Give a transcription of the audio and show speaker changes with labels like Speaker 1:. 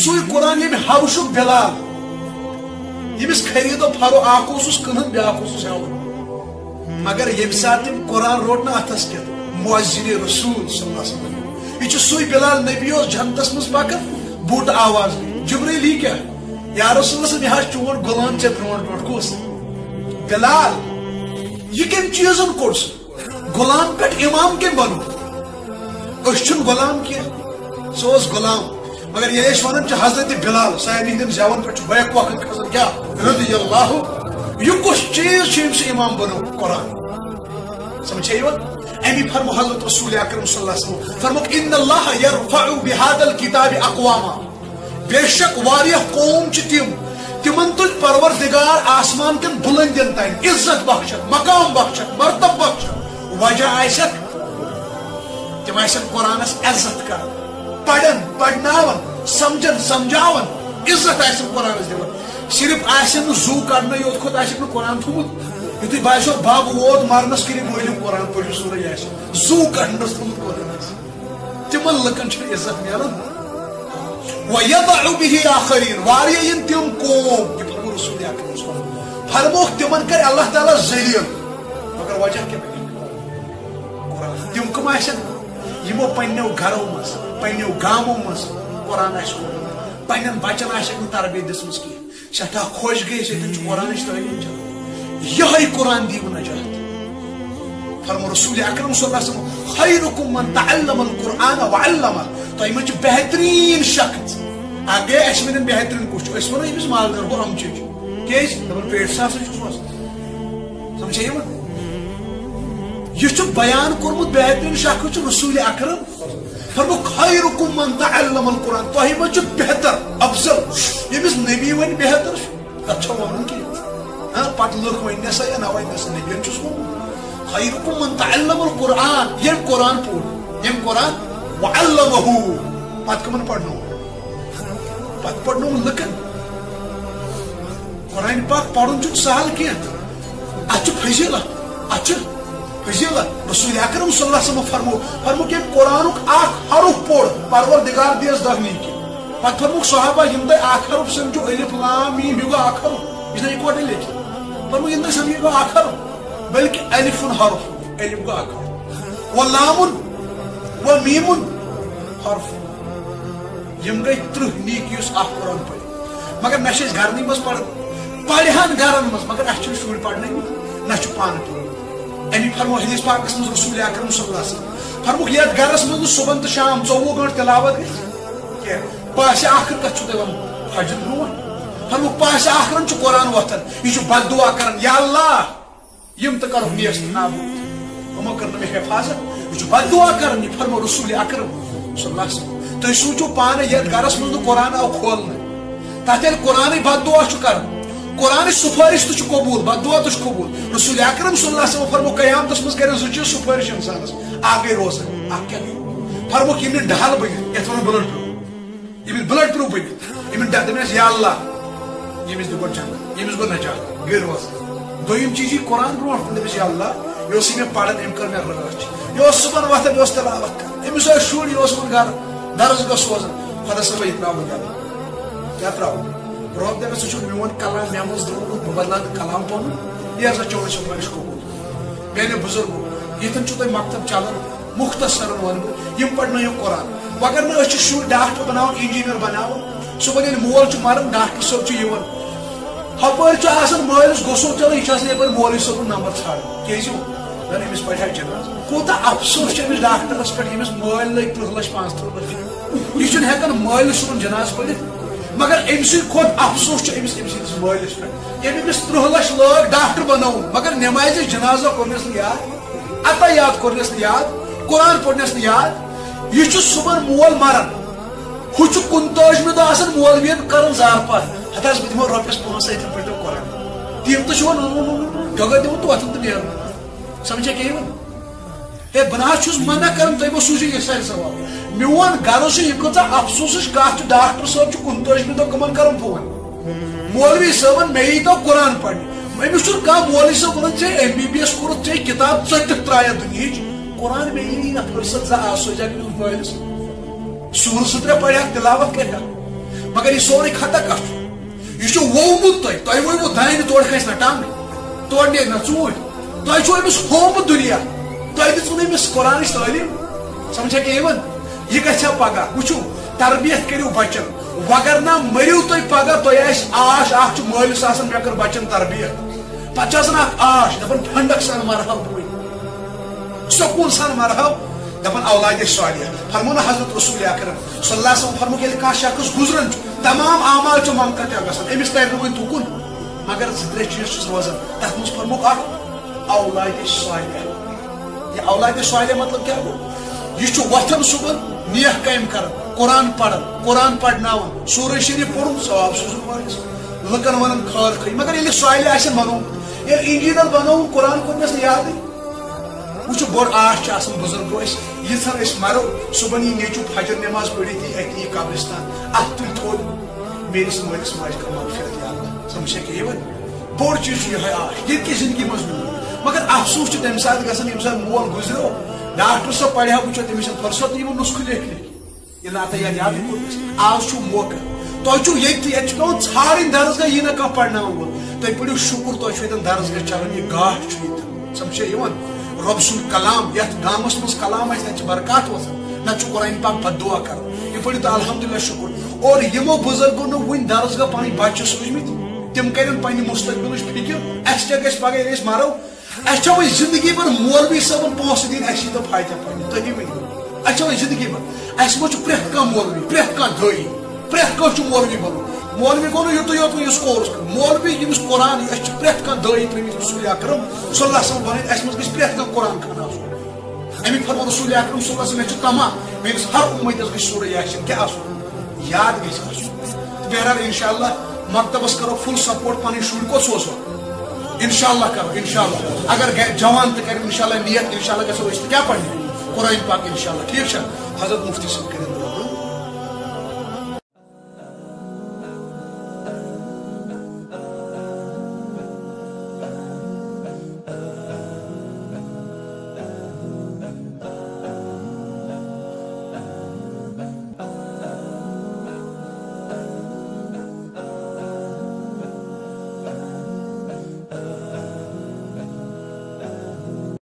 Speaker 1: سوی قرآن M حبشک بلال یمس خرید و فرو اخ کٕنان بیاکھ ہیوان مگر یم سات تم قرآن روٹ نا اتھس کت مؤذن رسول صلی اللہ علیہ وسلم یہ سوی بلال نبی جنتس مز پکان بوٹ آواز جبریل یہ کیا یا رسول اللہ یہ چون غلام ے برو کس بلال یہ کم چیزن کوٚر غلام پہ امام کم بنو چھ غلام کی سہ غلام مگر یہ ونان حضرت بلال سارے ہند زیون پہ بیک وقت کھسان کیا رضی اللہ یہ کس چیز سے امام بنو قرآن سمجھے امی فرمو حضرت رسول اکرم صلی اللہ علیہ وسلم فرمو ان اللہ یرفع بهذا الكتاب اقواما بے شک واریہ قوم چھ تمن تل پروردگار آسمان کن بلندین تین عزت بخشت مقام بخشت مرتب بخشت وجہ آئسک تم آئسک قرآنس عزت کر پڑھن پڑھناون سمجھن سمجھاون عزت آئسک قرآنس دیون صرف آئسن زو کڑنا یوت کھت آئسک قرآن تھومت یتھے باسو باب ووت مارنس کری مولم قرآن پڑھو سورہ یاسین زو کڑنس تھومت قرآن تمن لکن چھ عزت ملان وَيَضَعُ بِهِ آخَرِينَ واریہ ین تم قوم یہ فرمو رسول اکرم صلی اللہ علیہ وسلم فرموک تمن کر اللہ تعالیٰ ذلیل مگر وجہ کیا قرآن تم کم آسن یمو پنیو گھرو مز پنیو گامو مز قرآن آس پنن بچن آسن تربیت دسمس کی سٹھا خوش گئی سن قرآن تعلیم چلان یہ قرآن دیو نجات فرمو رسول اکرم صلی اللہ علیہ وسلم خیرکم من تعلم القرآن وعلمہ تو یہ مجھے بہترین شخص آگے اس میں بہترین کچھ اس میں یہ مالدار کو ہم چیز کیس دبن پیٹ صاف سے چھوس سمجھے یہ بیان کرمت بہترین شخص رسول اکرم فرمو خیرکم من تعلم القرآن تو یہ مجھے بہتر افضل یہ نبی ون بہتر اچھا ون کی پتہ لوگ ون نسا یا نہ ون نسا نبی چھس خیرکم من تعلم القرآن یہ قرآن پور یہ قرآن وعلمہ پت کمن پڑھنو پت پڑھنو لکن قرآن پاک پڑھن چھ سہل کی اچھ فضیلت رسول اکرم صلی اللہ علیہ وسلم فرمو کہ قرآن اخ حرف پوڑ پروردگار دیس دہنی کی پت فرمو صحابہ یم دے اخ حرف سمجھو الف لام میم یہ اخ حرف اس نے ایک وٹے لکھی فرمو یم دے سمجھو اخ حرف بلکہ الف حرف الف گو اخ حرف ولام ومیم حرف یم گئی 30 نیک یس اخ قرآن پڑھ مگر نہ چھ گھرنی مز پڑھ پڑھان گھرن مز مگر اس چھ شور پڑھنے نہ چھ پان پڑھ امی فرمو حدیث پاکس مز رسول اکرم صلی اللہ علیہ وسلم فرمو یہ گھرس مز صبح تو شام 24 گھنٹے تلاوت گئی پاس آخر کت چھ دون حج برو فرمو پاس آخرن چھ قرآن وتھن یہ چھ بد دعا کرن یا اللہ یم تو کرو نیست نابود ہمو کرن میں حفاظت یہ بد دعا کرن یہ فرمو رسول اکرم صلی اللہ علیہ وسلم تو سوچو پانے یہ گھرس مز قرآن آو کھولنے تاکہ قرآن بد دعا کرن قرآن سفارش تو قبول بد دعا تو قبول رسول اکرم صلی اللہ علیہ وسلم فرمو قیامتس مز کرن سوچو سفارش انسانس آگے روزن آگے فرمو کہ یہ ڈھال بنت یہ بلڈ پروف یہ بلڈ پروف بنت یہ دپس یا اللہ یہ دو جنت یہ گو نجات گئی روز دویم چیز یہ قرآن برو دپس یا اللہ یہ میں پڑھن ام کر مے رچ یہ صبح وتھان یہ تلاوت کر امس شر یہ گھر درس گو سوزان خدا صاحب یہ تراو گھر کیا تراو روب دپس سہ میون کلام مے مز درود بہ بدلان کلام پن یہ ہسا چون سفارش قبول میانو بزرگو یتن چھ تہ مکتب چلان مختصر ون یم پڑھنو قرآن مگر نہ شر ڈاکٹر بناون انجینئر بناون صبح یل مول مرن ڈاکٹر صاحب چھ ہپر آسان مالس گوسو چلو یہ یپر مولوی صاحب نمبر ژھانڈ کیازِ دن امس پڑھا جناز کوتا افسوس امس ڈاکٹرس پہ امس مال لگ 30 لچھ 35 لچھ یہ ہیکان مالس صبح جناز پڑھت مگر ام کھوت افسوس امس امس مالس پہ یم امس 30 لچھ لگ ڈاکٹر بنو مگر نماز جنازہ کورنس یاد عطا یاد کورنس یاد قرآن پڑھنس یاد یہ صبح مول مران ہو 29 دہ آسان مولوین کرن زار پار ہتھا بہ دمو رۄپیس 5 پڑھو قرآن تم تو جگہ دمو تو اتن تو نیرن سمجھے کہ ہے بنا چھس منع کرن تہ مو سوچو یہ سارے سوال میون گھر سے یہ کتا افسوس کت ڈاکٹر صاحب 29 دہ کمن کرن فون مولوی صاحب مے تو قرآن پڑھ امس کھانا مولوی صاحب ون ے MBBS کورت ے کتاب ٹھک ترایا دنیا قرآن مے نا فرصت زا آسو جا مالس سور سترے پڑھا تلاوت کر مگر یہ سوری خطا کت یہ وومت تہ ورو دانہ تور کھس نا ٹنگ تور نیرِ نا ژوٗنٛٹھۍ تۄہہِ چھو أمِس ہومُت دُنیا تۄہہِ دِژوٕ أمِس قرآنٕچ تعلیٖم سمجھا کہ یِوان یہ گژھِ پگہ وٕچھو تربیت کٔرِو بچن وگر نہ مٔرِو تُہۍ پگہ تۄہہِ آسہِ آش اکھ چھُ مٲلِس آسان مےٚ کٔر بچن تربیت پتہٕ چھُ آسان اکھ آش دپان ٹھنڈک سان مرہو بوے سکون سان مرہو دپان اولاد صالحہ فرمو نا حضرت رسول اکرم صلی اللہ علیہ وسلم فرمو کہ ییٚلہِ کانٛہہ شخص گُزران چھُ تمام اعمال چھُ منقطع گژھان أمِس ترِ نہٕ وۄنۍ تُکُن مگر زٕ ترٛےٚ چیٖز چھُس روزان تتھ منٛز فرموکھ اکھ اولاد صالحہ یہ اولاد صالحہ مطلب کیا گو یہ وتھان صبح نیک کام کران قرآن پڑھان قرآن پڑھناون سورہ شریف پوٚرُن ثواب سوزُن واریس لُکن ونان خٲر خٲری مگر ییٚلہِ صالح آسن بنومُت ییٚلہِ انجیٖنر بنووُن قرآن کوٚر مےٚ یادٕے وٕچھو بوٚڑ آش چھُ آسان بُزرگو أسۍ ییٖژھن أسۍ مرو صبحن یی نیٚچوٗ فجر نٮ۪ماز پٔرِتھ یی اَتہِ یی قبرستان اَتھ تُلہِ تھوٚد میٲنِس مٲلِس ماجہِ کٔر مغفرت یا اللہ سمجھا کہ یِوان بوٚڑ چیٖز چھُ یِہوے آش ییٚتہِ کہِ زندگی منٛز میوٗل مگر افسوس چھُ تمہِ ساتہٕ گژھان ییٚمہِ ساتہٕ مول گُزریو ڈاکٹر صٲب پڑھا وٕچھو تٔمِس چھنہٕ فرصت یِمن نُسخہٕ لیکھنٕکۍ ییٚلہِ نہٕ اَتھ یادٕے کوٚرمُت آز چھُ موقعہٕ تۄہہِ چھُو ییٚتہِ چھُ پیٚوان ژھانڈٕنۍ درسگاہ یی نہٕ کانٛہہ پرناوان وول تُہۍ پٔرِو شُکُر تۄہہِ چھُ ییٚتٮ۪ن درسگاہ چلان یہِ گاش چھُ ییٚتہِ سمجھا یِوان رۄب سُنٛد کلام یتھ گامس منٛز کلام آسہِ تتہِ چھِ برکات وسان نتہٕ چھُ قرآن پاک بد دعا کران یہِ پٔرِو تہٕ الحمدُاللہ شُکُر اور یِمو بُزرگو نہٕ وُنہِ درسگاہ پنٕنۍ بچہِ سوٗزمٕتۍ تِم کرن پننہِ مستقبلٕچ فِکر اَسہِ کیٛاہ گژھِ پگاہ ییٚلہِ أسۍ مرو اَسہِ چھا وۄنۍ زندگی بھر مولوی صٲبن پونٛسہٕ دِنۍ اَسہِ یی تو فٲیدٕ پننہِ تُہۍ ؤنِو اَسہِ چھا وۄنۍ زندگی بھر اَسہِ منٛز چھُ پرٛٮ۪تھ کانٛہہ مولوی پرٛٮ۪تھ کانٛہہ دٲعی پرٛٮ۪تھ کانٛہہ چھُ مولوی بنُن مولوی گوٚو نہٕ یُتُے یوت یُس کورس کر مولوی ییٚمِس قرآن أسۍ چھِ پرٛٮ۪تھ کانٛہہ دٲعی تھٲومٕتۍ رسول اکرم صلی اللہ علیہ وسلم بنٲوِتھ اَسہِ منٛز گژھِ پرٛٮ۪تھ کانٛہہ قرآن خان آسُن امیُک فرمو رسول اکرم صلی اللہ علیہ وسلم مےٚ چھُ تما میٲنِس ہر اُمتس گژھِ سورہ یاسین کیٛاہ آسُن یاد گژھِ آسُن تہٕ بہرحال انشاء اللہ مکتبس کرو فل سپورٹ پنٕنۍ شُرۍ کوٚت سوزو انشاء اللہ کرو انشاء اللہ اگر جوان تہِ کرِ انشاء اللہ نیت انشاء اللہ گژھو أسۍ تہِ کیٛاہ پرنہِ قرآن پاک انشاء اللہ ٹھیٖک چھا حضرت مفتی صٲب کٔرِتھ